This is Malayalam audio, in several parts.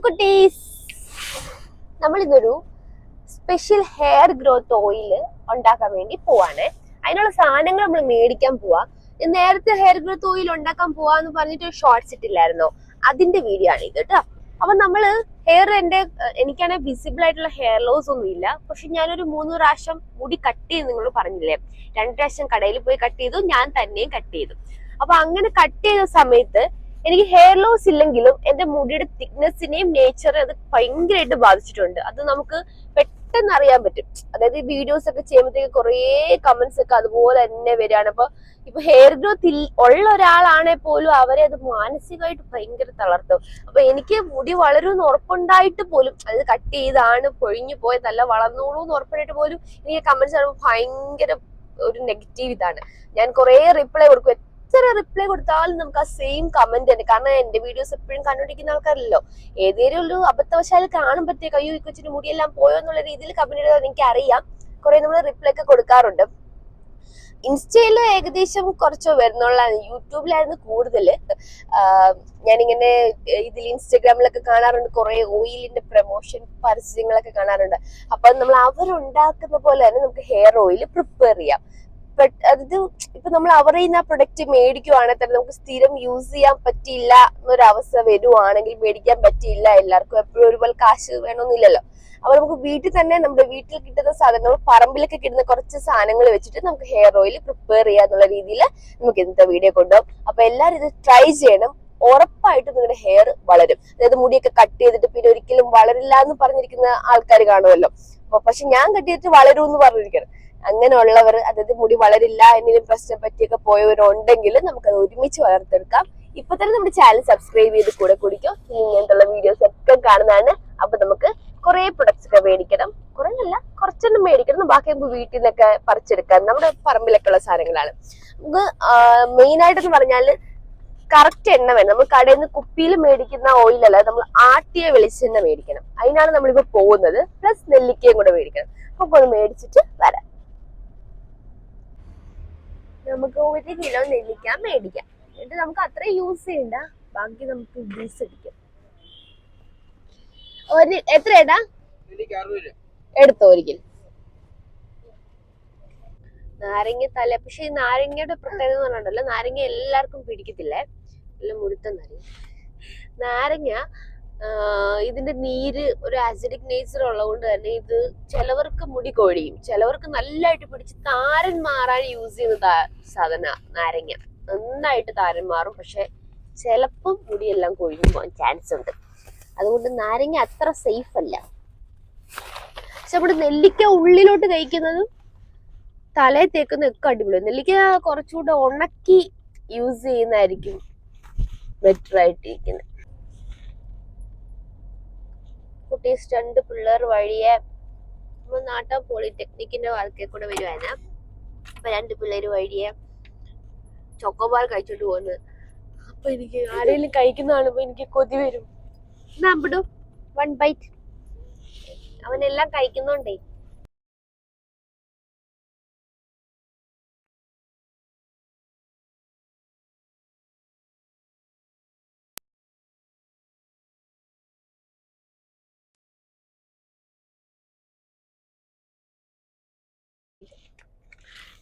കുട്ടീസ്, നമ്മളിന്നൊരു സ്പെഷ്യൽ ഹെയർ ഗ്രോത്ത് ഓയിൽ ഉണ്ടാക്കാൻ വേണ്ടി പോവാണ്. അതിനുള്ള സാധനങ്ങൾ നമ്മൾ മേടിക്കാൻ പോവാ. നേരത്തെ ഹെയർ ഗ്രോത്ത് ഓയിൽ ഉണ്ടാക്കാൻ പോവാന്ന് പറഞ്ഞിട്ട് ഒരു ഷോർട്സ് ഇട്ടില്ലായിരുന്നോ? അതിന്റെ വീഡിയോ ആണ് ഇത് കേട്ടോ. അപ്പൊ നമ്മള് എനിക്കാണെങ്കിൽ വിസിബിൾ ആയിട്ടുള്ള ഹെയർ ലോസ് ഒന്നും ഇല്ല. പക്ഷെ ഞാനൊരു 3 പ്രാവശ്യം മുടി കട്ട് ചെയ്ത് നിങ്ങൾ പറഞ്ഞില്ലേ, 2 പ്രാവശ്യം കടയിൽ പോയി കട്ട് ചെയ്തു, ഞാൻ തന്നെയും കട്ട് ചെയ്തു. അപ്പൊ അങ്ങനെ കട്ട് ചെയ്ത സമയത്ത് എനിക്ക് ഹെയർ ലോസ് ഇല്ലെങ്കിലും എന്റെ മുടിയുടെ തിക്നെസ്സിനെയും നേച്ചറും അത് ഭയങ്കരമായിട്ട് ബാധിച്ചിട്ടുണ്ട്. അത് നമുക്ക് പെട്ടെന്ന് അറിയാൻ പറ്റും. അതായത് ഈ വീഡിയോസ് ഒക്കെ ചെയ്യുമ്പോഴത്തേക്ക് കുറേ കമന്റ്സ് ഒക്കെ അതുപോലെ തന്നെ വരികയാണ്. ഇപ്പൊ ഹെയർ ഗ്രോത്ത് ഉള്ള ഒരാളാണെ പോലും അവരെ അത് മാനസികമായിട്ട് ഭയങ്കര തളർത്തും. അപ്പൊ എനിക്ക് മുടി വളരുമെന്ന് ഉറപ്പുണ്ടായിട്ട് പോലും, അത് കട്ട് ചെയ്താണ് പൊഴിഞ്ഞു പോയതല്ല, വളർന്നോളൂ എന്ന് ഉറപ്പായിട്ട് പോലും എനിക്ക് കമന്റ്സ് കാണുമ്പോൾ ഭയങ്കര ഒരു നെഗറ്റീവ് ഇതാണ്. ഞാൻ കുറെ റിപ്ലൈ കൊടുക്കും. എത്ര റിപ്ലൈ കൊടുത്താലും നമുക്ക് ആ സെയിം കമന്റ് തന്നെ. കാരണം എന്റെ വീഡിയോസ് എപ്പോഴും കണ്ടുപിടിക്കുന്ന ആൾക്കാരല്ലോ. ഏതെങ്കിലും ഒരു അബദ്ധവശാൽ കാണുമ്പോഴത്തേക്ക് അയ്യോ ഈ കൊച്ചിന് മുടിയെല്ലാം പോയോ എന്നുള്ള രീതിയിൽ കമന്റ് ഇടുന്നത് എനിക്ക് അറിയാം. കുറെ നമ്മൾ റിപ്ലൈ ഒക്കെ കൊടുക്കാറുണ്ട്. ഇൻസ്റ്റയില് ഏകദേശം കുറച്ച് വരുന്നുള്ള, യൂട്യൂബിലായിരുന്നു കൂടുതല്. ഞാനിങ്ങനെ ഇതിൽ ഇൻസ്റ്റഗ്രാമിലൊക്കെ കാണാറുണ്ട്, കുറെ ഓയിലിന്റെ പ്രൊമോഷൻ പരസ്യങ്ങളൊക്കെ കാണാറുണ്ട്. അപ്പൊ നമ്മൾ അവരുണ്ടാക്കുന്ന പോലെ തന്നെ നമുക്ക് ഹെയർ ഓയിൽ പ്രിപ്പയർ ചെയ്യാം. അത് ഇപ്പൊ നമ്മൾ അവരുടെ നിന്ന് ആ പ്രൊഡക്റ്റ് മേടിക്കുവാണെങ്കിൽ തന്നെ നമുക്ക് സ്ഥിരം യൂസ് ചെയ്യാൻ പറ്റിയില്ല എന്നൊരവസ്ഥ വരുവാണെങ്കിൽ, മേടിക്കാൻ പറ്റിയില്ല, എല്ലാവർക്കും എപ്പോഴും ഒരുപോലെ കാശ് വേണമെന്നില്ലല്ലോ. അപ്പൊ നമുക്ക് വീട്ടിൽ തന്നെ നമ്മുടെ വീട്ടിൽ കിട്ടുന്ന സാധനങ്ങൾ, പറമ്പിലൊക്കെ കിട്ടുന്ന കുറച്ച് സാധനങ്ങൾ വെച്ചിട്ട് നമുക്ക് ഹെയർ ഓയിൽ പ്രിപ്പയർ ചെയ്യാന്നുള്ള രീതിയിൽ നമുക്ക് ഇന്നത്തെ വീഡിയോ കൊണ്ടുപോകും. അപ്പൊ എല്ലാവരും ഇത് ട്രൈ ചെയ്യണം. ഉറപ്പായിട്ടും നിങ്ങളുടെ ഹെയർ വളരും. അതായത് മുടിയൊക്കെ കട്ട് ചെയ്തിട്ട് പിന്നെ ഒരിക്കലും വളരില്ല എന്ന് പറഞ്ഞിരിക്കുന്ന ആൾക്കാർ കാണുമല്ലോ. പക്ഷെ ഞാൻ കട്ട് ചെയ്തിട്ട് വളരും എന്ന് പറഞ്ഞിരിക്കണം. അങ്ങനെയുള്ളവർ, അതായത് മുടി വളരില്ല എന്നതിനും പ്രശ്നം പറ്റിയൊക്കെ പോയവരുണ്ടെങ്കിൽ നമുക്കത് ഒരുമിച്ച് വളർത്തെടുക്കാം. ഇപ്പൊ തന്നെ നമ്മുടെ ചാനൽ സബ്സ്ക്രൈബ് ചെയ്ത് കൂടെ കുടിക്കും. ഇങ്ങനത്തുള്ള വീഡിയോസ് ഒക്കെ കാണുന്നതാണ്. അപ്പൊ നമുക്ക് കുറെ പ്രൊഡക്ട്സ് ഒക്കെ മേടിക്കണം. കുറെ അല്ല, കുറച്ചൊന്നും മേടിക്കണം. ബാക്കി നമുക്ക് വീട്ടിൽ നിന്നൊക്കെ പറിച്ചെടുക്കാം. നമ്മുടെ പറമ്പിലൊക്കെ ഉള്ള സാധനങ്ങളാണ്. നമുക്ക് മെയിൻ ആയിട്ടെന്ന് പറഞ്ഞാല് കറക്റ്റ് എണ്ണ വേണം. നമ്മൾ കടയിൽ നിന്ന് കുപ്പിയിൽ മേടിക്കുന്ന ഓയിലല്ല, നമ്മൾ ആട്ടിയ വെളിച്ചെണ്ണ മേടിക്കണം. അതിനാണ് നമ്മളിപ്പോ പോകുന്നത്. പ്ലസ് നെല്ലിക്കയും കൂടെ മേടിക്കണം. അപ്പൊ ഒന്ന് മേടിച്ചിട്ട് വരാം. നമുക്ക് 1 കിലോ നെല്ലിക്ക മേടിക്കാം. എന്നിട്ട് നമുക്ക് അത്ര യൂസ് ചെയ്യണ്ട, ബാക്കി നമുക്ക് ജ്യൂസ് അടിക്കാം. എത്ര ഏടാ എടുത്തോ 1 കിലോ നാരങ്ങ തല. പക്ഷെ ഈ നാരങ്ങയുടെ പ്രത്യേകത എന്ന് പറഞ്ഞിട്ടുണ്ടല്ലോ, നാരങ്ങ എല്ലാവർക്കും പിടിക്കത്തില്ലേ. എല്ലാം മുഴുത്ത നാരങ്ങ. ഇതിന്റെ നീര് ഒരു ആസിഡിക് നേച്ചർ ഉള്ളതുകൊണ്ട് തന്നെ ഇത് ചിലവർക്ക് മുടി കൊഴിയും, ചിലവർക്ക് നല്ലതായിട്ട് പിടിച്ച് താരൻ മാറാൻ യൂസ് ചെയ്യുന്ന സാധന നാരങ്ങ. നന്നായിട്ട് താരൻ മാറും. പക്ഷെ ചിലപ്പം മുടിയെല്ലാം കൊഴിഞ്ഞു പോകാൻ ചാൻസ് ഉണ്ട്. അതുകൊണ്ട് നാരങ്ങ അത്ര സേഫ് അല്ല. പക്ഷെ നമ്മുടെ നെല്ലിക്ക ഉള്ളിലോട്ട് കഴിക്കുന്നതും തലയിൽ തേക്കുന്നതൊക്കെ അടിപൊളി. നെല്ലിക്ക കുറച്ചുകൂടെ ഉണക്കി യൂസ് ചെയ്യുന്നതായിരിക്കും ബെറ്റർ ആയിട്ടിരിക്കുന്നത്. കുട്ടീസ് 2 പിള്ളേർ വഴിയെ നമ്മൾ നാട്ടാ പോളിടെക്നിക്കിന്റെ വാർക്കയിൽ കൂടെ വരുവാണ്. അപ്പൊ 2 പിള്ളേര് വഴിയെ ചോക്കോബാർ കഴിച്ചോണ്ട് പോകുന്നത്. അപ്പൊ എനിക്ക് ആരെങ്കിലും കഴിക്കുന്ന കാണുമ്പോ എനിക്ക് കൊതി വരും. നമ്മടു 1 ബൈറ്റ്. അവനെല്ലാം കഴിക്കുന്നോണ്ടേ.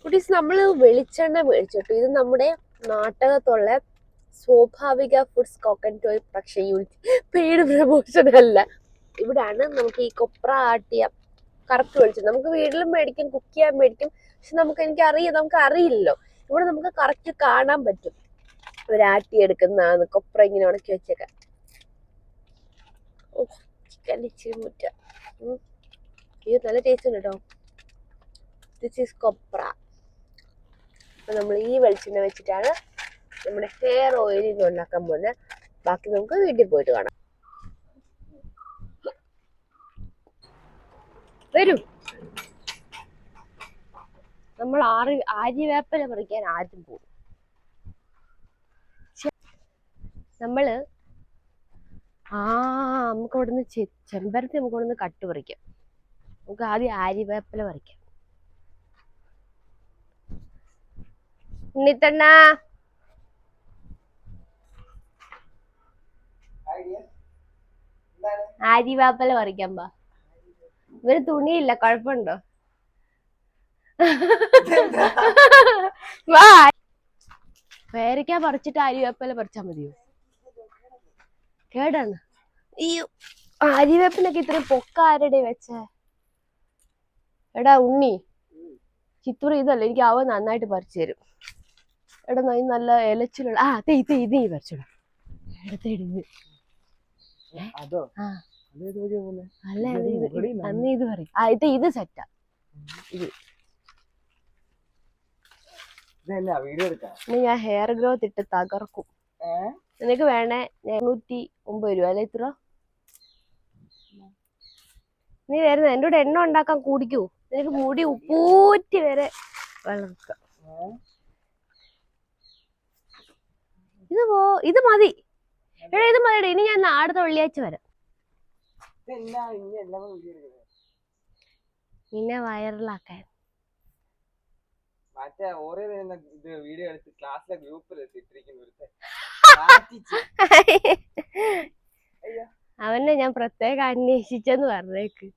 കുട്ടീസ്, നമ്മള് വെളിച്ചെണ്ണ മേടിച്ചിട്ടു. ഇത് നമ്മുടെ നാട്ടകത്തുള്ള സ്വാഭാവിക foods coconut oil production unit. Paid promotion അല്ല. ഇവിടാണ് നമുക്ക് ഈ കൊപ്ര ആട്ടിയ കറക്റ്റ് വെളിച്ചെണ്ണ നമുക്ക് വീട്ടിലും മേടിക്കും, കുക്ക് ചെയ്യാൻ മേടിക്കും. പക്ഷെ നമുക്ക് അറിയില്ലല്ലോ. ഇവിടെ നമുക്ക് കറക്റ്റ് കാണാൻ പറ്റും ഒരാട്ടിയെടുക്കുന്നതാണ്. കൊപ്ര ഇങ്ങനെ ഉണക്കി വെച്ചേക്ക. ഓ, ചിക്കൻ ഇച്ചിരി മുറ്റ. ഇത് നല്ല ടേസ്റ്റ് ഉണ്ട് കേട്ടോ. ദിസ് ഈസ് കൊപ്ര. അപ്പൊ നമ്മൾ ഈ വെളിച്ചെണ്ണ വെച്ചിട്ടാണ് നമ്മുടെ ഹെയർ ഓയിൽ ഇത് ഉണ്ടാക്കാൻ പോകുന്നത്. ബാക്കി നമുക്ക് വീട്ടിൽ പോയിട്ട് കാണാം. വരൂ. നമ്മൾ ആര്യവേപ്പില പറിക്കാൻ ആദ്യം പോകും. നമുക്ക് അവിടുന്ന് ചെമ്പരത്തി നമുക്ക് അവിടുന്ന് കട്ട് പറിക്കാം. നമുക്ക് ആദ്യം ആര്യവേപ്പില പറിക്കാം. ഉണ്ണിത്തണ്ണ, ആര്യവാപ്പല പറിക്കാൻ പാ. ഇവര് തുണിയില്ല, കുഴപ്പമുണ്ടോ? വാ. പേരയ്ക്ക പറിച്ചിട്ട് ആര്യവേപ്പല പറിച്ചാ മതിയോ? കേടാണ്. ഈ ആര്യവേപ്പിനൊക്കെ ഇത്രയും പൊക്ക ആരുടെ വെച്ചേ? എടാ ഉണ്ണി, ചിത്തൂർ ഇതല്ല, എനിക്ക് അവ നന്നായിട്ട് പറിച്ചു തരും. എടാ നല്ല ഇലച്ചിലുള്ള ഇത് പറിച്ചോടാ. എടുത്തിടുന്നത് അല്ല, അന്ന് ഇത് പറയും. ഇത് സെറ്റാ. ഞാൻ ഹെയർ ഗ്രോത്ത് ഇട്ട് തകർക്കും. നിനക്ക് വേണേ 209 രൂപ അല്ലെ? ഇത്ര നീ വരുന്ന എന്റെ കൂടെ എണ്ണ ഉണ്ടാക്കാൻ കുടിക്കൂ. നിനക്ക് മുടി ഉപ്പൂറ്റി വരെ വളർക്കാം. ഇത് മതി. എടാ ഇത് മതിയുടെ. ഇനി ഞാൻ അടുത്ത വെള്ളിയാഴ്ച വരാം. നിന്നെ വൈറലാക്കാൻ. അവനെ ഞാൻ പ്രത്യേകം അന്വേഷിച്ചെന്ന് പറഞ്ഞേക്ക്.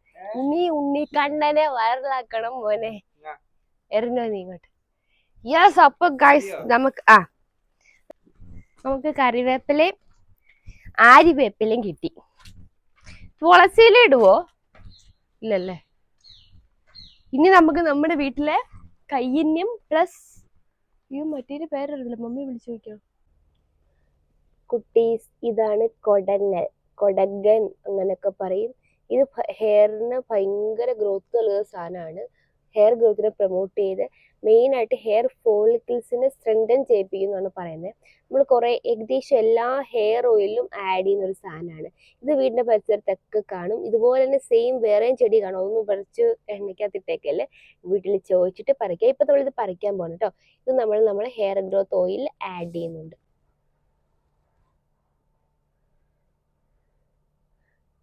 നീ ഉണ്ണിക്കണ്ണനെ വൈറലാക്കണം മോനെ. എറിഞ്ഞോ നീ ഇങ്ങോട്ട്. യെസ്. അപ്പൊ ഗൈസ് നമുക്ക് കറിവേപ്പിലയും ആര്യവേപ്പിലയും കിട്ടി. തുളസിയില ഇടുവോ? ഇല്ലല്ലേ. ഇനി നമുക്ക് നമ്മുടെ വീട്ടിലെ കയ്യിന്യം പ്ലസ് മറ്റൊരു പേരറിയില്ല, മമ്മി വിളിച്ചു നോക്കിയോ. കുട്ടീസ്, ഇതാണ് കൊടങ്ങൻ അങ്ങനെയൊക്കെ പറയും. ഇത് ഹെയറിന് ഭയങ്കര ഗ്രോത്ത് ഉള്ള സാധനമാണ്. ഹെയർ ഗ്രോത്തിനെ പ്രൊമോട്ട് ചെയ്ത് മെയിനായിട്ട് ഹെയർ ഫോളിക്കിൾസിനെ സ്ട്രെങ്തൻ ചെയ്യിപ്പിക്കുന്നതാണ് പറയുന്നത്. നമ്മൾ ഏകദേശം എല്ലാ ഹെയർ ഓയിലും ആഡ് ചെയ്യുന്ന ഒരു സാധനമാണ്. ഇത് വീടിന്റെ പരിസരത്തൊക്കെ കാണും. ഇതുപോലെ തന്നെ സെയിം വേറെയും ചെടി കാണും. ഒന്നും പറിച്ച് എണ്ണയ്ക്കകത്തിട്ടേക്കല്ലേ, വീട്ടിൽ ചോദിച്ചിട്ട് പറിക്കുക. ഇപ്പൊ നമ്മളിത് പറിക്കാൻ പോകണം കേട്ടോ. ഇത് നമ്മൾ ഹെയർ ഗ്രോത്ത് ഓയിൽ ആഡ് ചെയ്യുന്നുണ്ട്.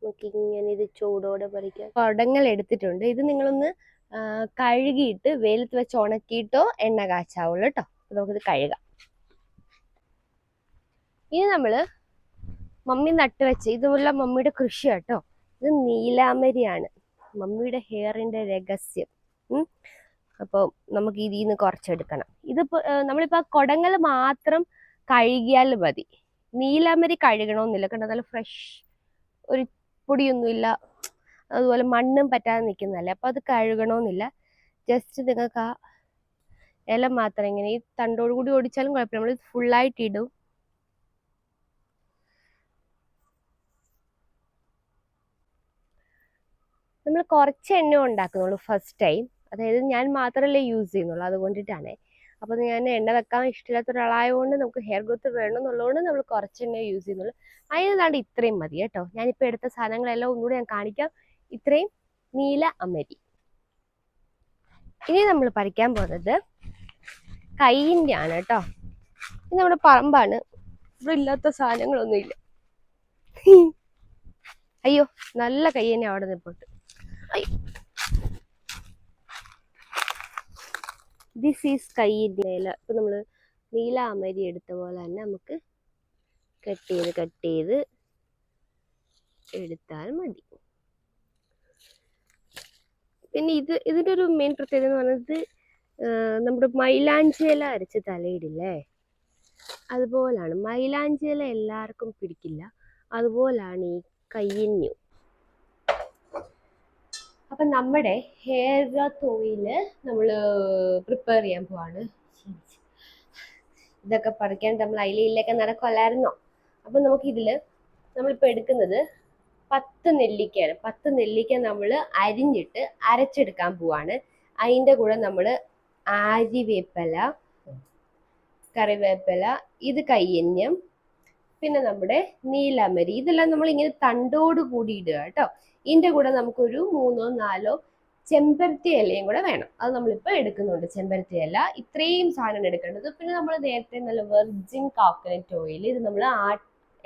നമുക്ക് ഇങ്ങനെ ഇത് ചൂടോടെ പറിക്കാം. കൊടങ്ങൾ എടുത്തിട്ടുണ്ട്. ഇത് നിങ്ങളൊന്ന് കഴുകിയിട്ട് വെയിലത്ത് വെച്ച് ഉണക്കിയിട്ടോ എണ്ണ കാച്ചാവുള്ളൂ കേട്ടോ. നമുക്കിത് കഴുകാം. ഇനി നമ്മള് മമ്മി നട്ട് വെച്ച് ഇതുപോലെ മമ്മിയുടെ കൃഷി കേട്ടോ. ഇത് നീലാമരിയാണ്, മമ്മിയുടെ ഹെയറിന്റെ രഹസ്യം. അപ്പോൾ നമുക്ക് ഇതിൽ നിന്ന് കുറച്ചെടുക്കണം. ഇതിപ്പോ നമ്മളിപ്പോ കൊടങ്ങൾ മാത്രം കഴുകിയാൽ മതി. നീലാമരി കഴുകണമെന്നില്ല. കണ്ടോ, നല്ല ഫ്രഷ്, ഒരു പൊടിയൊന്നുമില്ല, അതുപോലെ മണ്ണും പറ്റാതെ നിൽക്കുന്നതല്ലേ. അപ്പൊ അത് കഴുകണമെന്നില്ല. ജസ്റ്റ് നിങ്ങൾക്ക് ആ ഇല മാത്രം ഇങ്ങനെ ഈ തണ്ടോട് കൂടി ഓടിച്ചാലും കുഴപ്പമില്ല. നമ്മൾ ഫുള്ളായിട്ട് ഇടും. നമ്മൾ കുറച്ച് എണ്ണ ഉണ്ടാക്കുന്നുള്ളൂ ഫസ്റ്റ് ടൈം. അതായത് ഞാൻ മാത്രമല്ലേ യൂസ് ചെയ്യുന്നുള്ളൂ, അതുകൊണ്ടിട്ടാണ്. അപ്പോൾ ഞാൻ എണ്ണ വെക്കാൻ ഇഷ്ടമില്ലാത്ത ഒരാളായതുകൊണ്ട് നമുക്ക് ഹെയർ ഗ്രോത്ത് വേണമെന്നുള്ളതുകൊണ്ട് നമ്മൾ കുറച്ച് എണ്ണ യൂസ് ചെയ്യുന്നുള്ളൂ. അതിനാണ്ട് ഇത്രയും മതി കേട്ടോ. ഞാനിപ്പോൾ എടുത്ത സാധനങ്ങളെല്ലാം ഒന്നുകൂടി ഞാൻ കാണിക്കാം. ഇത്രയും നീല അമരി. ഇനി നമ്മൾ പറിക്കാൻ പോകുന്നത് കയ്യിൻ്റെ ആണ് കേട്ടോ. ഇത് നമ്മുടെ പറമ്പാണ്, ഇവിടെ ഇല്ലാത്ത സാധനങ്ങളൊന്നുമില്ല. അയ്യോ, നല്ല കയ്യന്നെ അവിടെ നിൽപ്പുണ്ട്. ദിസ് ഈസ് കയ്യിൻ്റെ ഇല. ഇപ്പൊ നമ്മള് നീല അമരി എടുത്ത പോലെ തന്നെ നമുക്ക് കട്ട് ചെയ്ത് എടുത്താൽ മതി. പിന്നെ ഇതിൻ്റെ ഒരു മെയിൻ പ്രത്യേകത എന്ന് പറയുന്നത് നമ്മുടെ മൈലാഞ്ചി ഇല അരച്ച് തലയിടില്ലേ, അതുപോലാണ്. മൈലാഞ്ചി ഇല എല്ലാവർക്കും പിടിക്കില്ല, അതുപോലാണ് ഈ കയ്യിന്യു. അപ്പം നമ്മുടെ ഹെയർ ഗ്രോത്ത് ഓയില് നമ്മൾ പ്രിപ്പയർ ചെയ്യാൻ പോവാണ്. ഇതൊക്കെ പറിക്കാൻ നമ്മൾ അതിലൊക്കെ നടക്കുമല്ലായിരുന്നോ. അപ്പം നമുക്കിതില് നമ്മളിപ്പോൾ എടുക്കുന്നത് 10 നെല്ലിക്കയാണ്. 10 നെല്ലിക്ക നമ്മൾ അരിഞ്ഞിട്ട് അരച്ചെടുക്കാൻ പോവാണ്. അതിൻ്റെ കൂടെ നമ്മൾ ആര്യവേപ്പില, കറിവേപ്പില, ഇത് കയ്യന്യം, പിന്നെ നമ്മുടെ നീലാമരി, ഇതെല്ലാം നമ്മൾ ഇങ്ങനെ തണ്ടോട് കൂടി ഇടുക കേട്ടോ. ഇതിൻ്റെ കൂടെ നമുക്കൊരു 3-4 ചെമ്പരത്തി ഇലയും കൂടെ വേണം. അത് നമ്മളിപ്പോൾ എടുക്കുന്നുണ്ട്, ചെമ്പരത്തി ഇല. ഇത്രയും സാധനം എടുക്കേണ്ടത്. പിന്നെ നമ്മൾ നേരത്തെ നല്ല വെർജിൻ കോക്കനട്ട് ഓയിൽ, ഇത് നമ്മൾ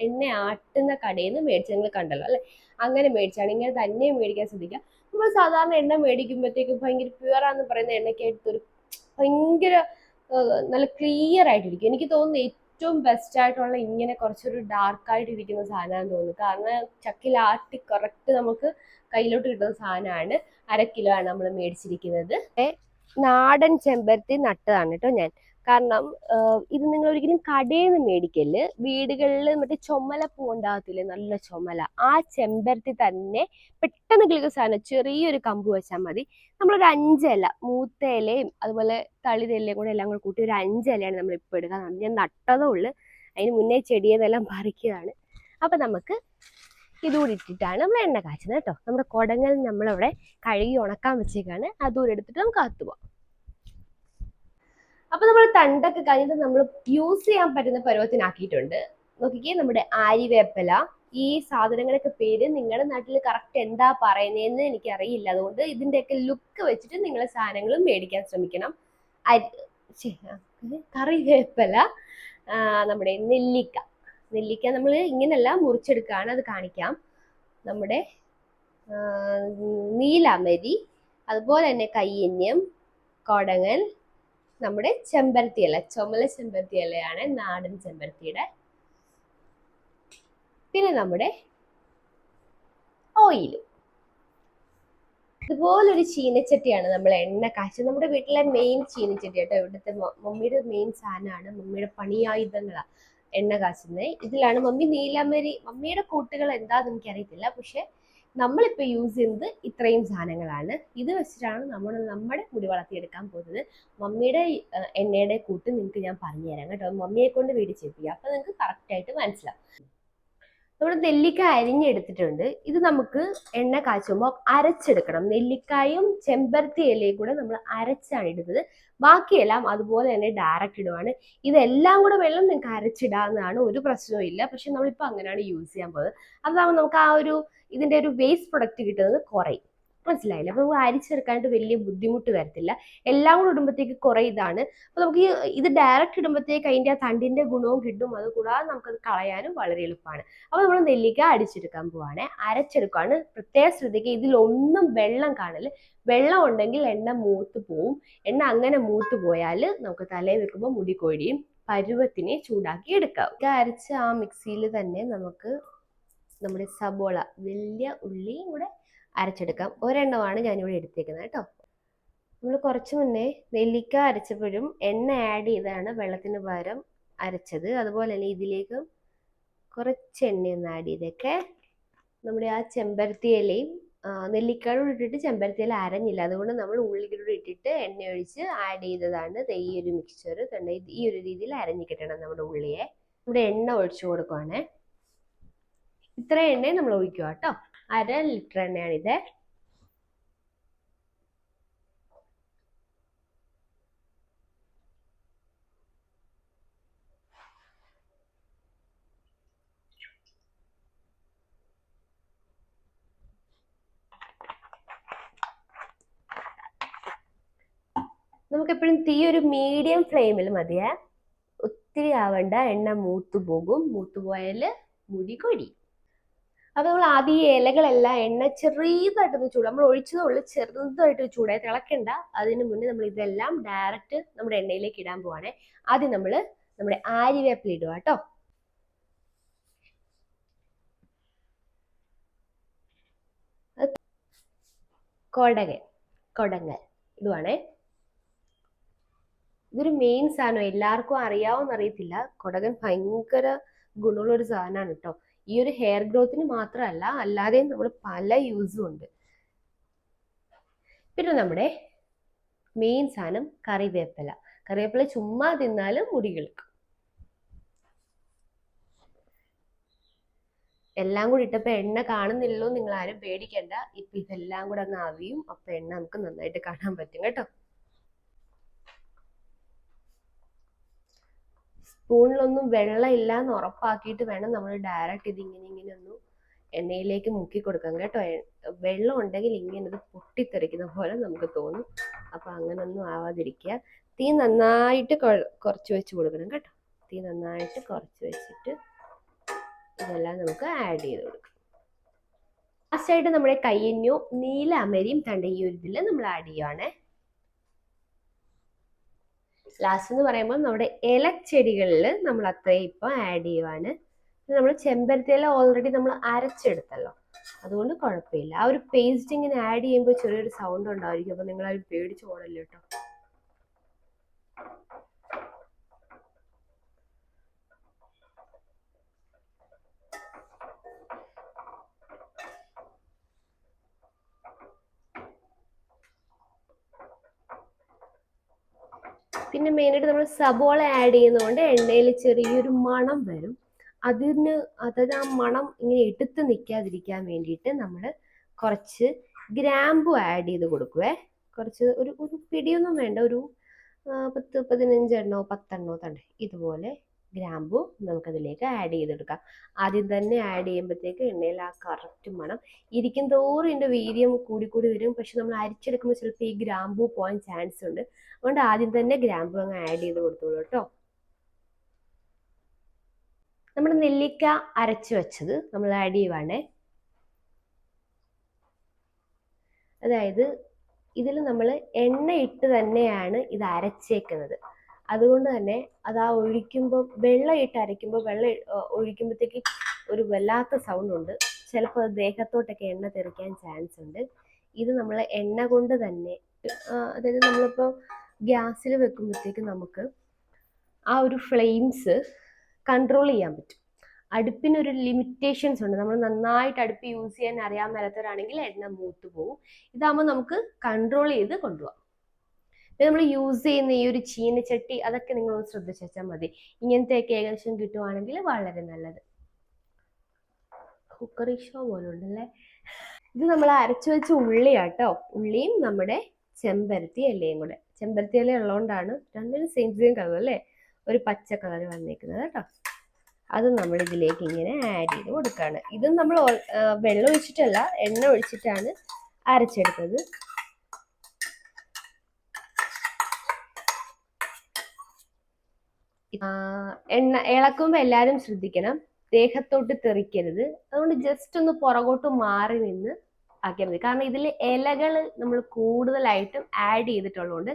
എണ്ണ ആട്ടുന്ന കടയിൽ നിന്ന് മേടിച്ച്, നിങ്ങൾ കണ്ടല്ലോ അല്ലെ, അങ്ങനെ മേടിച്ചാണ്. ഇങ്ങനെ തന്നെ മേടിക്കാൻ ശ്രദ്ധിക്കുക. നമ്മൾ സാധാരണ എണ്ണ മേടിക്കുമ്പോഴത്തേക്കും ഭയങ്കര പ്യുവറാന്ന് പറയുന്ന എണ്ണയ്ക്കായിട്ടൊരു ഭയങ്കര നല്ല ക്ലിയർ ആയിട്ടിരിക്കും. എനിക്ക് തോന്നുന്നു ഏറ്റവും ബെസ്റ്റ് ആയിട്ടുള്ള ഇങ്ങനെ കുറച്ചൊരു ഡാർക്കായിട്ട് ഇരിക്കുന്ന സാധനമാണെന്ന് തോന്നുന്നു. കാരണം ചക്കിലാട്ടി കറക്റ്റ് നമുക്ക് കയ്യിലോട്ട് കിട്ടുന്ന സാധനമാണ്. 1/2 കിലോ ആണ് നമ്മൾ മേടിച്ചിരിക്കുന്നത്. നാടൻ ചെമ്പരത്തി നട്ടതാണ് കേട്ടോ ഞാൻ. കാരണം ഇത് നിങ്ങൾ ഒരിക്കലും കടയിൽ നിന്ന് മേടിക്കല്. വീടുകളിൽ മറ്റേ ചുമലപ്പൂ ഉണ്ടാകത്തില്ലേ, നല്ല ചുമല, ആ ചെമ്പരത്തി തന്നെ പെട്ടെന്ന് കിളിക്കുന്ന സാധനം. ചെറിയൊരു കമ്പ് വെച്ചാൽ മതി. നമ്മളൊരു 5 ഇല, മൂത്ത ഇലയും അതുപോലെ തളിരിലയും കൂടെ എല്ലാം കൂടെ കൂട്ടി ഒരു 5 ഇലയാണ് നമ്മൾ ഇപ്പോൾ എടുക്കാൻ. ഞാൻ നട്ടതേ ഉള്ളു, അതിന് മുന്നേ ചെടിയതെല്ലാം പറിക്കുകയാണ്. അപ്പൊ നമുക്ക് ഇതുകൂടി ഇട്ടിട്ടാണ് നമ്മൾ എണ്ണ കാച്ചുന്നത് കേട്ടോ. നമ്മുടെ കുടങ്ങൾ നമ്മളവിടെ കഴുകി ഉണക്കാൻ വെച്ചേക്കാണ്. അതുകൂടെ എടുത്തിട്ട് നമുക്ക് അകത്തുപോകാം. അപ്പൊ നമ്മൾ തണ്ടൊക്കെ കഴിഞ്ഞിട്ട് നമ്മൾ യൂസ് ചെയ്യാൻ പറ്റുന്ന പരുവത്തിനാക്കിയിട്ടുണ്ട്. നോക്കിക്കേ, നമ്മുടെ ആര്യവേപ്പില. ഈ സാധനങ്ങളൊക്കെ പേര് നിങ്ങളുടെ നാട്ടിൽ കറക്റ്റ് എന്താ പറയുന്നതെന്ന് എനിക്ക് അറിയില്ല. അതുകൊണ്ട് ഇതിന്റെയൊക്കെ ലുക്ക് വെച്ചിട്ട് നിങ്ങൾ സാധനങ്ങളും മേടിക്കാൻ ശ്രമിക്കണം. കറിവേപ്പില, നമ്മുടെ നെല്ലിക്ക നമ്മൾ ഇങ്ങനെയല്ല മുറിച്ചെടുക്കുകയാണ്, അത് കാണിക്കാം. നമ്മുടെ നീലാമരി, അതുപോലെ തന്നെ കയ്യന്യം, കൊടങ്ങൽ, നമ്മുടെ ചെമ്പരത്തി ഇല, ചുമല ചെമ്പരത്തി ഇലയാണ്, നാടൻ ചെമ്പരത്തിയുടെ. പിന്നെ നമ്മുടെ ഓയിൽ. ഇതുപോലൊരു ചീനച്ചട്ടിയാണ് നമ്മൾ എണ്ണ കാച്ചുന്നത്. നമ്മുടെ വീട്ടിലെ മെയിൻ ചീനച്ചട്ടി കേട്ടോ. ഇവിടുത്തെ മമ്മിയുടെ മെയിൻ സാധനമാണ്. മമ്മിയുടെ പണിയായുധങ്ങളാണ് എണ്ണ കാച്ചുന്നത്. ഇതിലാണ് മമ്മിയുടെ കൂട്ടുകൾ എന്താന്ന് എനിക്കറിയത്തില്ല. പക്ഷെ നമ്മളിപ്പോ യൂസ് ചെയ്യുന്നത് ഇത്രയും സാധനങ്ങളാണ്. ഇത് വെച്ചിട്ടാണ് നമ്മുടെ മുടി വളർത്തിയെടുക്കാൻ പോകുന്നത്. മമ്മിയുടെ എണ്ണയുടെ കൂട്ട് നിങ്ങൾക്ക് ഞാൻ പറഞ്ഞു തരാം കേട്ടോ. മമ്മിയെ കൊണ്ട് വീട് ചെയ്യിപ്പിക്കുക, അപ്പൊ നിങ്ങൾക്ക് കറക്റ്റ് ആയിട്ട് മനസ്സിലാവും. നമ്മുടെ നെല്ലിക്ക അരിഞ്ഞെടുത്തിട്ടുണ്ട്. ഇത് നമുക്ക് എണ്ണ കാച്ചുമ്പോൾ അരച്ചെടുക്കണം. നെല്ലിക്കായും ചെമ്പരത്തി ഇലയും കൂടെ നമ്മൾ അരച്ചാണ് ഇടുന്നത്. ബാക്കിയെല്ലാം അതുപോലെ തന്നെ ഡയറക്റ്റ് ഇടുവാണ്. ഇതെല്ലാം കൂടെ വെള്ളം നിങ്ങൾക്ക് അരച്ചിടാവുന്നതാണ്, ഒരു പ്രശ്നവും ഇല്ല. പക്ഷെ നമ്മളിപ്പോൾ അങ്ങനെയാണ് യൂസ് ചെയ്യാൻ പോകുന്നത്. അതാവുമ്പോൾ നമുക്ക് ഇതിന്റെ ഒരു വേസ്റ്റ് പ്രൊഡക്റ്റ് കിട്ടുന്നത് കുറയും. മനസ്സിലായില്ല? അപ്പൊ നമുക്ക് അരിച്ചെടുക്കാനായിട്ട് വലിയ ബുദ്ധിമുട്ട് വരത്തില്ല. എല്ലാം കൂടെ ഇടുമ്പോഴത്തേക്ക് കുറെ ഇതാണ്. അപ്പൊ നമുക്ക് ഇത് ഡയറക്റ്റ് ഇടുമ്പോഴത്തേക്ക് അതിന്റെ ആ തണ്ടിന്റെ ഗുണവും കിട്ടും. അത് കൂടാതെ നമുക്കത് കളയാനും വളരെ എളുപ്പമാണ്. അപ്പൊ നമ്മൾ നെല്ലിക്ക അടിച്ചെടുക്കാൻ പോവാണ്, അരച്ചെടുക്കുകയാണ്. പ്രത്യേകം ശ്രദ്ധിക്കുക, ഇതിലൊന്നും വെള്ളം കാണല്. വെള്ളം ഉണ്ടെങ്കിൽ എണ്ണ മൂത്ത് പോവും. എണ്ണ അങ്ങനെ മൂത്ത് പോയാൽ നമുക്ക് തലയിൽ വെക്കുമ്പോൾ മുടി കൊഴിയും. പരുവത്തിനെ ചൂടാക്കി എടുക്കാം. അരച്ച ആ മിക്സിയിൽ തന്നെ നമുക്ക് നമ്മുടെ സബോള, വലിയ ഉള്ളിയും കൂടെ അരച്ചെടുക്കാം. ഒരെണ്ണമാണ് ഞാനിവിടെ എടുത്തേക്കുന്നത് കേട്ടോ. നമ്മൾ കുറച്ച് മുന്നേ നെല്ലിക്ക അരച്ചപ്പോഴും എണ്ണ ആഡ് ചെയ്താണ് വെള്ളത്തിന് പകരം അരച്ചത്. അതുപോലെ തന്നെ ഇതിലേക്ക് കുറച്ച് എണ്ണയൊന്ന് ആഡ് ചെയ്തേക്കെ. നമ്മുടെ ആ ചെമ്പരത്തി ഇലയും നെല്ലിക്കയോട് ഇട്ടിട്ട് ചെമ്പരത്തി ഇല അരഞ്ഞില്ല, അതുകൊണ്ട് നമ്മൾ ഉള്ളിക്കൂടെ ഇട്ടിട്ട് എണ്ണ ഒഴിച്ച് ആഡ് ചെയ്തതാണ് ഈ ഒരു മിക്സ്ചർ. ഈ ഒരു രീതിയിൽ അരഞ്ഞു കിട്ടണം നമ്മുടെ ഉള്ളിയെ. നമ്മുടെ എണ്ണ ഒഴിച്ചു കൊടുക്കുവാണേ. ഇത്ര എണ്ണ നമ്മൾ ഒഴിക്കുക കേട്ടോ. 1/2 ലിറ്റർ എണ്ണയാണിത്. നമുക്കെപ്പോഴും തീ ഒരു മീഡിയം ഫ്ലെയിമിൽ മതിയേ. ഒത്തിരി ആവണ്ട, എണ്ണ മൂത്തുപോകും. മൂത്തുപോയാൽ മുടി കൊഴിയും. അപ്പൊ നമ്മൾ ആദ്യം ഈ ഇലകളെല്ലാം എണ്ണ ചെറുതായിട്ടൊന്ന് ചൂട്, നമ്മൾ ഒഴിച്ചതുള്ളൂ, ചെറുതായിട്ട് ചൂടായി തിളക്കണ്ട. അതിന് മുന്നേ നമ്മൾ ഇതെല്ലാം ഡയറക്റ്റ് നമ്മുടെ എണ്ണയിലേക്ക് ഇടാൻ പോവാണേ. ആദ്യം നമ്മൾ നമ്മുടെ ആര്യവേപ്പില ഇടുക കേട്ടോ. കൊടങ്ങൽ ഇടുവാണേ. ഇതൊരു മെയിൻ സാധനം, എല്ലാവർക്കും അറിയാവുന്ന അറിയത്തില്ല. കൊടകൻ ഭയങ്കര ഗുണമുള്ള ഒരു സാധനമാണ് കേട്ടോ. ഈ ഒരു ഹെയർ ഗ്രോത്തിന് മാത്രമല്ല, അല്ലാതെയും നമ്മൾ പല യൂസും ഉണ്ട്. പിന്നെ നമ്മുടെ മെയിൻ സാധനം കറിവേപ്പില ചുമ്മാ തിന്നാലും മുടി കിളുക്കും. എല്ലാം കൂടി ഇട്ടപ്പോ എണ്ണ കാണുന്നില്ലല്ലോ നിങ്ങൾ ആരും പേടിക്കണ്ട. ഇപ്പൊ ഇതെല്ലാം കൂടെ അങ്ങ് ആവിയും. അപ്പൊ എണ്ണ നമുക്ക് നന്നായിട്ട് കാണാൻ പറ്റും കേട്ടോ. സ്പൂണിലൊന്നും വെള്ളം ഇല്ല എന്ന് ഉറപ്പാക്കിയിട്ട് വേണം നമ്മൾ ഡയറക്റ്റ് ഇത് ഇങ്ങനെ ഒന്ന് എണ്ണയിലേക്ക് മുക്കി കൊടുക്കാം കേട്ടോ. വെള്ളം ഉണ്ടെങ്കിൽ ഇങ്ങനെ ഇത് പൊട്ടിത്തെറിക്കുന്ന പോലെ നമുക്ക് തോന്നും. അപ്പൊ അങ്ങനൊന്നും ആവാതിരിക്കുക. തീ നന്നായിട്ട് കുറച്ച് വെച്ച് കൊടുക്കണം കേട്ടോ. തീ നന്നായിട്ട് കുറച്ച് വെച്ചിട്ട് ഇതെല്ലാം നമുക്ക് ആഡ് ചെയ്ത് കൊടുക്കാം. ലാസ്റ്റായിട്ട് നമ്മുടെ കയ്യന്യോ നീലാമരിയും തണ്ട ഈ ഒരു ഇതിൽ നമ്മൾ ആഡ് ചെയ്യുവാണേ. ലാസ്റ്റ് എന്ന് പറയുമ്പോൾ നമ്മുടെ ഇലച്ചെടികളിൽ നമ്മൾ അത്രയും ഇപ്പം ആഡ് ചെയ്യുവാണ്. നമ്മൾ ചെമ്പരത്തിയില ഓൾറെഡി നമ്മൾ അരച്ചെടുത്തല്ലോ, അതുകൊണ്ട് കുഴപ്പമില്ല. ആ ഒരു പേസ്റ്റ് ഇങ്ങനെ ആഡ് ചെയ്യുമ്പോൾ ചെറിയൊരു സൗണ്ട് ഉണ്ടായിരിക്കും, അപ്പോൾ നിങ്ങൾ അത് പേടിച്ച് പോകണല്ലോ കേട്ടോ. പിന്നെ മെയിനായിട്ട് നമ്മൾ സബോള ആഡ് ചെയ്യുന്നതുകൊണ്ട് എണ്ണയിൽ ചെറിയൊരു മണം വരും. അതായത് ആ മണം ഇങ്ങനെ എടുത്ത് നിൽക്കാതിരിക്കാൻ വേണ്ടിയിട്ട് നമ്മൾ കുറച്ച് ഗ്രാമ്പു ആഡ് ചെയ്ത് കൊടുക്കുവേ. കുറച്ച് ഒരു പിടിയൊന്നും വേണ്ട, ഒരു 10-15 എണ്ണോ 10 എണ്ണോ തന്നെ ഇതുപോലെ ഗ്രാമ്പു നമുക്കതിലേക്ക് ആഡ് ചെയ്തെടുക്കാം. ആദ്യം തന്നെ ആഡ് ചെയ്യുമ്പോഴത്തേക്ക് എണ്ണയിൽ ആ കറക്റ്റ് മണം ഇരിക്കും തോറും ഇതിൻ്റെ വീര്യം കൂടി വരും. പക്ഷെ നമ്മൾ അരിച്ചെടുക്കുമ്പോൾ ചിലപ്പോൾ ഈ ഗ്രാമ്പു പോകാൻ ചാൻസ് ഉണ്ട്. അതുകൊണ്ട് ആദ്യം തന്നെ ഗ്രാമ്പു അങ്ങ് ആഡ് ചെയ്ത് കൊടുത്തോളൂ കേട്ടോ. നമ്മൾ നെല്ലിക്ക അരച്ചു വെച്ചത് നമ്മൾ ആഡ് ചെയ്യുവാണേ. അതായത് ഇതിൽ നമ്മൾ എണ്ണ ഇട്ട് തന്നെയാണ് ഇത് അരച്ചേക്കുന്നത്. അതുകൊണ്ട് തന്നെ അത് ആ ഒഴിക്കുമ്പോൾ വെള്ളം ഇട്ട് അരയ്ക്കുമ്പോൾ ഒഴിക്കുമ്പോഴത്തേക്ക് ഒരു വല്ലാത്ത സൗണ്ട് ഉണ്ട്. ചിലപ്പോൾ അത് ദേഹത്തോട്ടൊക്കെ എണ്ണ തെറിക്കാൻ ചാൻസ് ഉണ്ട്. ഇത് നമ്മൾ എണ്ണ കൊണ്ട് തന്നെ, അതായത് നമ്മളിപ്പോൾ ഗ്യാസിൽ വെക്കുമ്പോഴത്തേക്ക് നമുക്ക് ആ ഒരു ഫ്ലെയിംസ് കൺട്രോൾ ചെയ്യാൻ പറ്റും. അടുപ്പിനൊരു ലിമിറ്റേഷൻസ് ഉണ്ട്. നമ്മൾ നന്നായിട്ട് അടുപ്പ് യൂസ് ചെയ്യാൻ അറിയാൻ മേലാത്തവരാണെങ്കിൽ എണ്ണ മൂത്ത് പോകും. ഇതാകുമ്പോൾ നമുക്ക് കൺട്രോൾ ചെയ്ത് കൊണ്ടുപോകാം. പിന്നെ നമ്മൾ യൂസ് ചെയ്യുന്ന ഈ ഒരു ചീനച്ചട്ടി അതൊക്കെ നിങ്ങളൊന്ന് ശ്രദ്ധിച്ച് വെച്ചാൽ മതി. ഇങ്ങനത്തെയൊക്കെ ഏകദേശം കിട്ടുവാണെങ്കിൽ വളരെ നല്ലത്. കുക്കറി ഷോ പോലെ ഉണ്ടല്ലേ. ഇത് നമ്മൾ അരച്ചു വെച്ച ഉള്ളിയാട്ടോ. ഉള്ളിയും നമ്മുടെ ചെമ്പരത്തി ഇലയും കൂടെ. ചെമ്പരത്തി ഇല ഉള്ളതുകൊണ്ടാണ് രണ്ടിനും സെയിം കളർ അല്ലേ, ഒരു പച്ച കളർ വന്നേക്കുന്നത് കേട്ടോ. അത് നമ്മൾ ഇതിലേക്ക് ഇങ്ങനെ ആഡ് ചെയ്ത് കൊടുക്കുകയാണ്. ഇതും നമ്മൾ വെള്ളം ഒഴിച്ചിട്ടല്ല, എണ്ണ ഒഴിച്ചിട്ടാണ് അരച്ചെടുത്തത്. എണ്ണ ഇളക്കുമ്പോൾ എല്ലാവരും ശ്രദ്ധിക്കണം, ദേഹത്തോട്ട് തെറിക്കരുത്. അതുകൊണ്ട് ജസ്റ്റ് ഒന്ന് പുറകോട്ട് മാറി നിന്ന് ആക്കിയാൽ മതി. കാരണം ഇതിൽ ഇലകൾ നമ്മൾ കൂടുതലായിട്ടും ആഡ് ചെയ്തിട്ടുള്ളതുകൊണ്ട്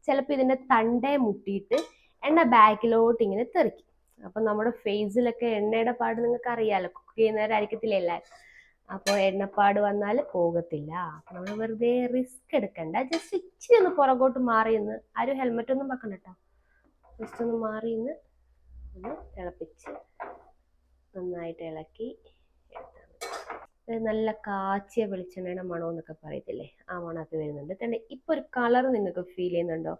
ചിലപ്പോൾ ഇതിൻ്റെ തണ്ടേ മുട്ടിയിട്ട് എണ്ണ ബാക്കിലോട്ട് ഇങ്ങനെ തെറിക്കും. അപ്പം നമ്മുടെ ഫേസിലൊക്കെ എണ്ണയുടെ പാട് നിങ്ങൾക്ക് അറിയാമല്ലോ, കുക്ക് ചെയ്യുന്നവരായിരിക്കത്തില്ല എല്ലാവരും. അപ്പോൾ എണ്ണപ്പാട് വന്നാൽ പോകത്തില്ല. അപ്പം നമ്മൾ വെറുതെ റിസ്ക് എടുക്കണ്ട, ജസ്റ്റ് ഇച്ചിരി ഒന്ന് പുറകോട്ട് മാറി നിന്ന്, ആരും ഹെൽമെറ്റ് ഒന്നും വെക്കണ്ട കേട്ടോ, ജസ്റ്റ് ഒന്ന് മാറി നിന്ന് ഒന്ന് തിളപ്പിച്ച് നന്നായിട്ട് ഇളക്കി എടുത്താൽ മതി. നല്ല കാച്ചിയ വെളിച്ചെണ്ണയുടെ മണം എന്നൊക്കെ പറയത്തില്ലേ, ആ മണമൊക്കെ വരുന്നുണ്ട്. തന്നെ ഇപ്പോൾ ഒരു കളർ നിങ്ങൾക്ക് ഫീൽ ചെയ്യുന്നുണ്ടോ?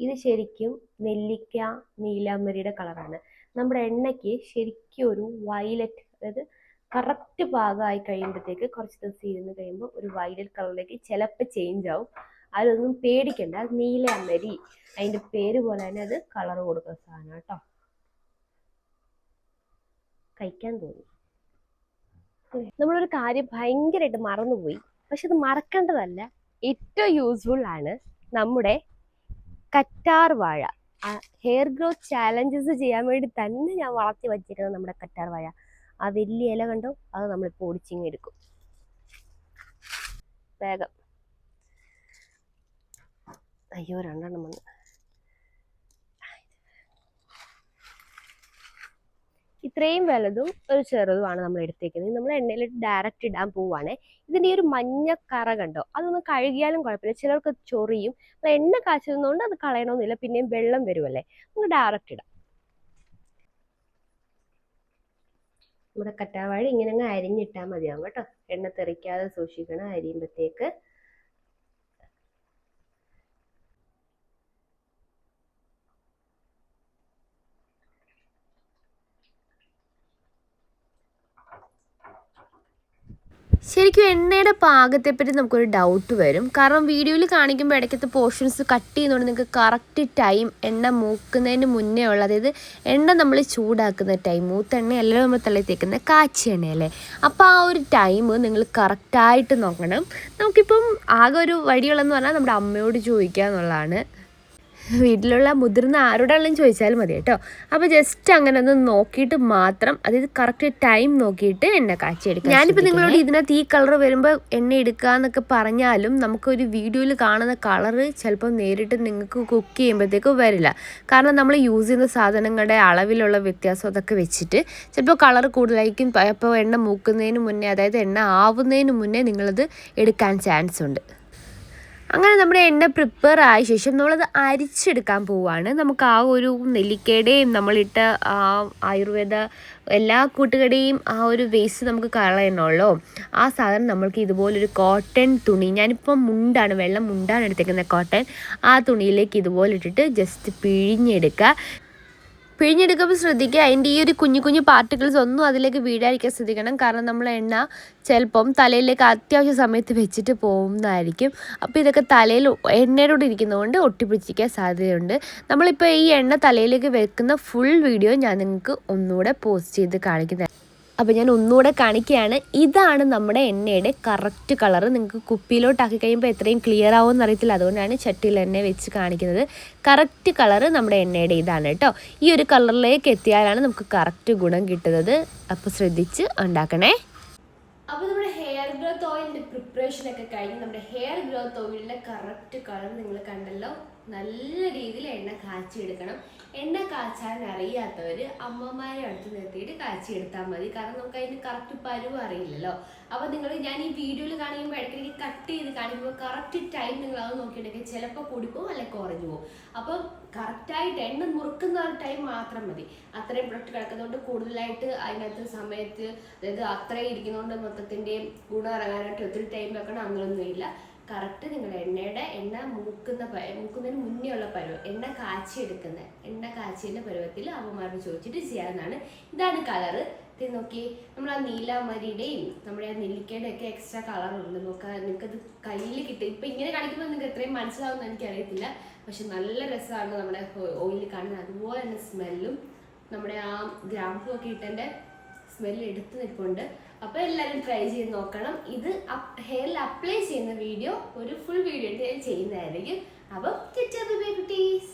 ഇത് ശരിക്കും നെല്ലിക്ക നീലാമ്പരിയുടെ കളറാണ്. നമ്മുടെ എണ്ണയ്ക്ക് ശരിക്കും ഒരു വയലറ്റ്, അതായത് കറക്റ്റ് പാകമായി കഴിയുമ്പോഴത്തേക്ക് കുറച്ച് ദിവസം ഇരുന്ന് കഴിയുമ്പോൾ ഒരു വയലറ്റ് കളറിലേക്ക് ചിലപ്പോൾ ചേഞ്ച് ആവും. അതൊന്നും പേടിക്കണ്ട, അത് നീലാമ്പരി അതിൻ്റെ പേര് പോലെ തന്നെ അത് കളർ കൊടുക്കുന്ന സാധനം കേട്ടോ. കഴിക്കാൻ തോന്നി. നമ്മളൊരു കാര്യം ഭയങ്കരമായിട്ട് മറന്നുപോയി, പക്ഷെ അത് മറക്കേണ്ടതല്ല, ഏറ്റവും യൂസ്ഫുൾ ആണ് നമ്മുടെ കറ്റാർ വാഴ. ഹെയർ ഗ്രോത്ത് ചാലഞ്ചസ് ചെയ്യാൻ വേണ്ടി തന്നെ ഞാൻ വളർത്തി വച്ചിരിക്കുന്നത് നമ്മുടെ കറ്റാർ വാഴ. ആ വലിയ ഇല കണ്ടോ, അത് നമ്മളിപ്പോൾ ഒടിച്ചിങ്ങ് എടുക്കും. വേഗം. അയ്യോ, 2 എണ്ണം വന്ന്. ഇത്രയും വലുതും ഒരു ചെറുതുമാണ് നമ്മൾ എടുത്തേക്കുന്നത്. നമ്മൾ എണ്ണയിൽ ഡയറക്റ്റ് ഇടാൻ പോവുകയാണേ. ഇതിൻ്റെ ഈ ഒരു മഞ്ഞ കറ കണ്ടോ, അതൊന്ന് കഴുകിയാലും കുഴപ്പമില്ല, ചിലർക്ക് ചൊറിയും. എണ്ണ കാച്ചുന്നതുകൊണ്ട് അത് കളയണമെന്നില്ല, പിന്നെയും വെള്ളം വരുമല്ലേ, നമുക്ക് ഡയറക്റ്റ് ഇടാം. നമ്മുടെ കറ്റാർവാഴ ഇങ്ങനെ അങ്ങ് അരിഞ്ഞിട്ടാൽ മതിയാവും കേട്ടോ, എണ്ണ തെറിക്കാതെ സൂക്ഷിക്കണം അരിയുമ്പോഴത്തേക്ക്. ശരിക്കും എണ്ണയുടെ പാകത്തെപ്പറ്റി നമുക്കൊരു ഡൗട്ട് വരും. കാരണം വീഡിയോയിൽ കാണിക്കുമ്പോൾ ഇടയ്ക്കത്തെ പോർഷൻസ് കട്ട് ചെയ്യുന്നതുകൊണ്ട് നിങ്ങൾക്ക് കറക്റ്റ് ടൈം എണ്ണ മൂക്കുന്നതിന് മുന്നേ ഉള്ള, അതായത് എണ്ണ നമ്മൾ ചൂടാക്കുന്ന ടൈം, മൂത്ത എണ്ണയല്ലോ നമ്മൾ തള്ളി തേക്കുന്ന കാച്ചിയ എണ്ണയല്ലേ, അപ്പോൾ ആ ഒരു ടൈം നിങ്ങൾ കറക്റ്റായിട്ട് നോക്കണം. നമുക്കിപ്പം ആകെ ഒരു വഴികളെന്ന് പറഞ്ഞാൽ നമ്മുടെ അമ്മയോട് ചോദിക്കുക എന്നുള്ളതാണ്. വീട്ടിലുള്ള മുതിർന്ന ആരോടാണെങ്കിലും ചോദിച്ചാലും മതി കേട്ടോ. അപ്പോൾ ജസ്റ്റ് അങ്ങനെ ഒന്ന് നോക്കിയിട്ട് മാത്രം, അതായത് കറക്റ്റ് ടൈം നോക്കിയിട്ട് എണ്ണ കാച്ചിയെടുക്കുക. ഞാനിപ്പോൾ നിങ്ങളോട് ഇതിനകത്ത് ഈ കളർ വരുമ്പോൾ എണ്ണ എടുക്കുക എന്നൊക്കെ പറഞ്ഞാലും നമുക്കൊരു വീഡിയോയിൽ കാണുന്ന കളറ് ചിലപ്പോൾ നേരിട്ട് നിങ്ങൾക്ക് കുക്ക് ചെയ്യുമ്പോഴത്തേക്കും വരില്ല. കാരണം നമ്മൾ യൂസ് ചെയ്യുന്ന സാധനങ്ങളുടെ അളവിലുള്ള വ്യത്യാസം അതൊക്കെ വെച്ചിട്ട് ചിലപ്പോൾ കളർ കൂടുതലായിരിക്കും. അപ്പോൾ എണ്ണ മൂക്കുന്നതിന് മുന്നേ, അതായത് എണ്ണ ആവുന്നതിന് മുന്നേ നിങ്ങളത് എടുക്കാൻ ചാൻസ് ഉണ്ട്. അങ്ങനെ നമ്മുടെ എണ്ണ പ്രിപ്പയർ ആയ ശേഷം നമ്മളത് അരിച്ചെടുക്കാൻ പോവുകയാണ്. നമുക്ക് ആ ഒരു നെല്ലിക്കയുടെയും നമ്മളിട്ട ആയുർവേദ എല്ലാ കൂട്ടുകടയും ആ ഒരു വേസ്റ്റ് നമുക്ക് കളയണമല്ലോ. ആ സാധനം നമ്മൾക്ക് ഇതുപോലൊരു കോട്ടൺ തുണി, ഞാനിപ്പോൾ മുണ്ടാണ്, വെള്ളം മുണ്ടാണ് എടുത്തേക്കുന്നത് കോട്ടൺ, ആ തുണിയിലേക്ക് ഇതുപോലെ ഇട്ടിട്ട് ജസ്റ്റ് പിഴിഞ്ഞെടുക്കുക. പിഴിഞ്ഞെടുക്കുമ്പോൾ ശ്രദ്ധിക്കുക, അതിൻ്റെ ഈ ഒരു കുഞ്ഞു കുഞ്ഞു പാർട്ടിക്കിൾസ് ഒന്നും അതിലേക്ക് വീഴാതിരിക്കാൻ ശ്രദ്ധിക്കണം. കാരണം നമ്മൾ എണ്ണ ചിലപ്പം തലയിലേക്ക് അത്യാവശ്യ സമയത്ത് വെച്ചിട്ട് പോകുന്നതായിരിക്കും. അപ്പോൾ ഇതൊക്കെ തലയിൽ എണ്ണയോടെ ഇരിക്കുന്നതുകൊണ്ട് ഒട്ടിപ്പിടിച്ചിരിക്കാൻ സാധ്യതയുണ്ട്. നമ്മളിപ്പോൾ ഈ എണ്ണ തലയിലേക്ക് വെക്കുന്ന ഫുൾ വീഡിയോ ഞാൻ നിങ്ങൾക്ക് ഒന്നുകൂടെ പോസ്റ്റ് ചെയ്ത് കാണിക്കുന്നത്. അപ്പോൾ ഞാൻ ഒന്നുകൂടെ കാണിക്കുകയാണ്. ഇതാണ് നമ്മുടെ എണ്ണയുടെ കറക്റ്റ് കളറ്. നിങ്ങൾക്ക് കുപ്പിയിലോട്ടാക്കി കഴിയുമ്പോൾ എത്രയും ക്ലിയർ ആവുമെന്ന് അറിയത്തില്ല, അതുകൊണ്ടാണ് ചട്ടിയിൽ എണ്ണ വെച്ച് കാണിക്കുന്നത്. കറക്റ്റ് കളറ് നമ്മുടെ എണ്ണയുടെ ഇതാണ് കേട്ടോ. ഈ ഒരു കളറിലേക്ക് എത്തിയാലാണ് നമുക്ക് കറക്റ്റ് ഗുണം കിട്ടുന്നത്. അപ്പോൾ ശ്രദ്ധിച്ച് ഉണ്ടാക്കണേ. അപ്പോൾ നമ്മുടെ ഹെയർ ഗ്രോത്ത് ഓയിലിൻ്റെ പ്രിപ്പറേഷനൊക്കെ കഴിഞ്ഞ് നമ്മുടെ ഹെയർ ഗ്രോത്ത് ഓയിലിൻ്റെ കറക്റ്റ് കളർ നിങ്ങൾ കണ്ടല്ലോ. നല്ല രീതിയിൽ എണ്ണ കാച്ചിയെടുക്കണം. എണ്ണ കാച്ചാൻ അറിയാത്തവർ അമ്മമാരെ അടുത്ത് നിർത്തിയിട്ട് കാച്ചിയെടുത്താൽ മതി. കാരണം നമുക്ക് അതിന് കറക്റ്റ് പരുവ് അറിയില്ലല്ലോ. അപ്പോൾ ഞാൻ ഈ വീഡിയോയിൽ കാണിക്കുമ്പോൾ ഇടയ്ക്കിടയ്ക്ക് കട്ട് ചെയ്ത് കാണിക്കുമ്പോൾ കറക്റ്റ് ടൈം നിങ്ങൾ അത് നോക്കിയിട്ടുണ്ടെങ്കിൽ ചിലപ്പോൾ കൂടിപ്പോവും അല്ലെങ്കിൽ കുറഞ്ഞു പോകും. അപ്പം കറക്റ്റായിട്ട് എണ്ണ മുറുക്കുന്ന ഒരു ടൈം മാത്രം മതി. അത്രയും പ്രൊഡക്റ്റ് കിടക്കുന്നതുകൊണ്ട് കൂടുതലായിട്ട് അതിനകത്ത് സമയത്ത്, അതായത് അത്രയും ഇരിക്കുന്നതുകൊണ്ട് മൊത്തത്തിൻ്റെയും ഗുണം ഇറങ്ങാനായിട്ട് ഒത്തിരി ടൈം വെക്കണം, അങ്ങനെയൊന്നുമില്ല. കറക്റ്റ് നിങ്ങളുടെ എണ്ണ മൂക്കുന്നതിന് മുന്നേ ഉള്ള പരുവം, എണ്ണ കാച്ചിയതിൻ്റെ പരുവത്തിൽ അമ്മമാരോട് ചോദിച്ചിട്ട് ചെയ്യാവുന്നതാണ്. ഇതാണ് കളറ്. ഇത് നോക്കി, നമ്മൾ ആ നീലാമരിയുടെയും നമ്മുടെ ആ നെല്ലിക്കയുടെ ഒക്കെ എക്സ്ട്രാ കളറുണ്ട്. നിങ്ങൾക്കത് കയ്യിൽ കിട്ടും. ഇപ്പം ഇങ്ങനെ കാണിക്കുമ്പോൾ നിങ്ങൾക്ക് എത്രയും മനസ്സിലാവുമെന്ന് എനിക്കറിയത്തില്ല, പക്ഷെ നല്ല രസമാണ് നമ്മുടെ ഓയിൽ കാണുന്നത്. അതുപോലെ തന്നെ സ്മെല്ലും നമ്മുടെ ആ ഗ്രാമ്പൂ ഒക്കെ ഇട്ടതിൻ്റെ സ്മെല്ല് എടുത്ത് നിൽപ്പുണ്ട്. അപ്പോൾ എല്ലാവരും ട്രൈ ചെയ്ത് നോക്കണം. ഇത് ഹെയറിൽ അപ്ലൈ ചെയ്യുന്ന വീഡിയോ ഒരു ഫുൾ വീഡിയോ ചെയ്യുന്നതായിരിക്കും. അപ്പം കുട്ടീസ്.